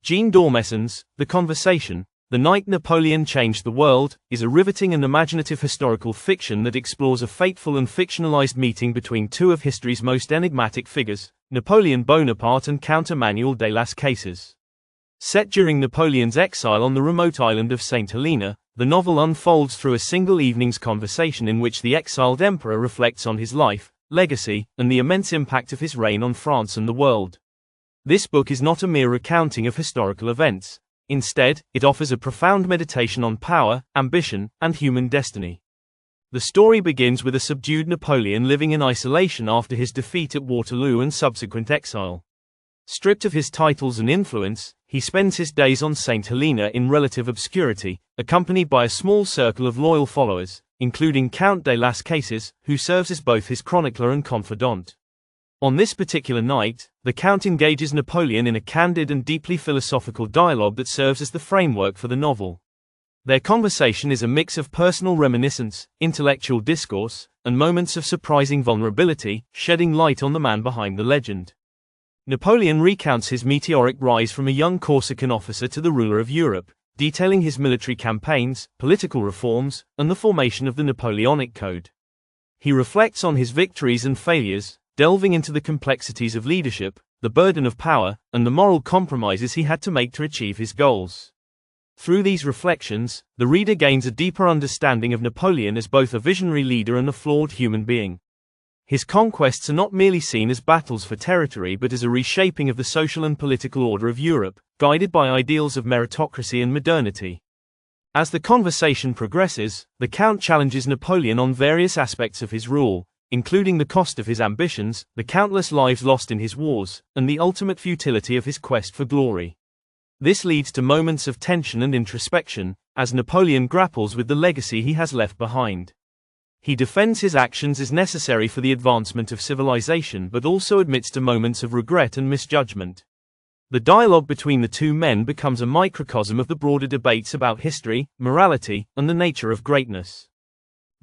Jean Dormessen's The Conversation, The Night Napoleon Changed the World, is a riveting and imaginative historical fiction that explores a fateful and fictionalized meeting between two of history's most enigmatic figures, Napoleon Bonaparte and Count Emmanuel de las Cases. Set during Napoleon's exile on the remote island of Saint Helena, the novel unfolds through a single evening's conversation in which the exiled emperor reflects on his life, legacy, and the immense impact of his reign on France and the world. This book is not a mere recounting of historical events. Instead, it offers a profound meditation on power, ambition, and human destiny. The story begins with a subdued Napoleon living in isolation after his defeat at Waterloo and subsequent exile. Stripped of his titles and influence, he spends his days on Saint Helena in relative obscurity, accompanied by a small circle of loyal followers, including Count de las Cases, who serves as both his chronicler and confidant. On this particular night, the Count engages Napoleon in a candid and deeply philosophical dialogue that serves as the framework for the novel. Their conversation is a mix of personal reminiscence, intellectual discourse, and moments of surprising vulnerability, shedding light on the man behind the legend. Napoleon recounts his meteoric rise from a young Corsican officer to the ruler of Europe, detailing his military campaigns, political reforms, and the formation of the Napoleonic Code. He reflects on his victories and failures, delving into the complexities of leadership, the burden of power, and the moral compromises he had to make to achieve his goals. Through these reflections, the reader gains a deeper understanding of Napoleon as both a visionary leader and a flawed human being. His conquests are not merely seen as battles for territory but as a reshaping of the social and political order of Europe, guided by ideals of meritocracy and modernity. As the conversation progresses, the Count challenges Napoleon on various aspects of his rule, including the cost of his ambitions, the countless lives lost in his wars, and the ultimate futility of his quest for glory. This leads to moments of tension and introspection, as Napoleon grapples with the legacy he has left behind. He defends his actions as necessary for the advancement of civilization but also admits to moments of regret and misjudgment. The dialogue between the two men becomes a microcosm of the broader debates about history, morality, and the nature of greatness.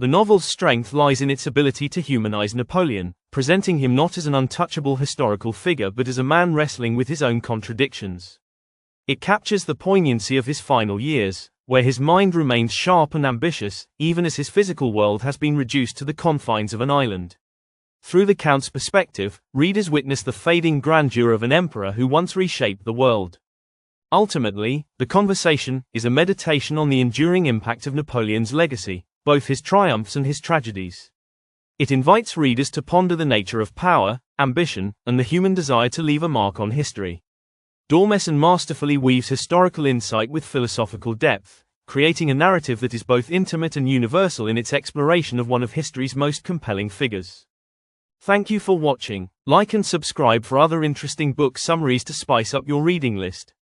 The novel's strength lies in its ability to humanize Napoleon, presenting him not as an untouchable historical figure but as a man wrestling with his own contradictions. It captures the poignancy of his final years, where his mind remains sharp and ambitious, even as his physical world has been reduced to the confines of an island. Through the Count's perspective, readers witness the fading grandeur of an emperor who once reshaped the world. Ultimately, The Conversation is a meditation on the enduring impact of Napoleon's legacy, both his triumphs and his tragedies. It invites readers to ponder the nature of power, ambition, and the human desire to leave a mark on history. Dormessen masterfully weaves historical insight with philosophical depth, creating a narrative that is both intimate and universal in its exploration of one of history's most compelling figures. Thank you for watching. Like and subscribe for other interesting book summaries to spice up your reading list.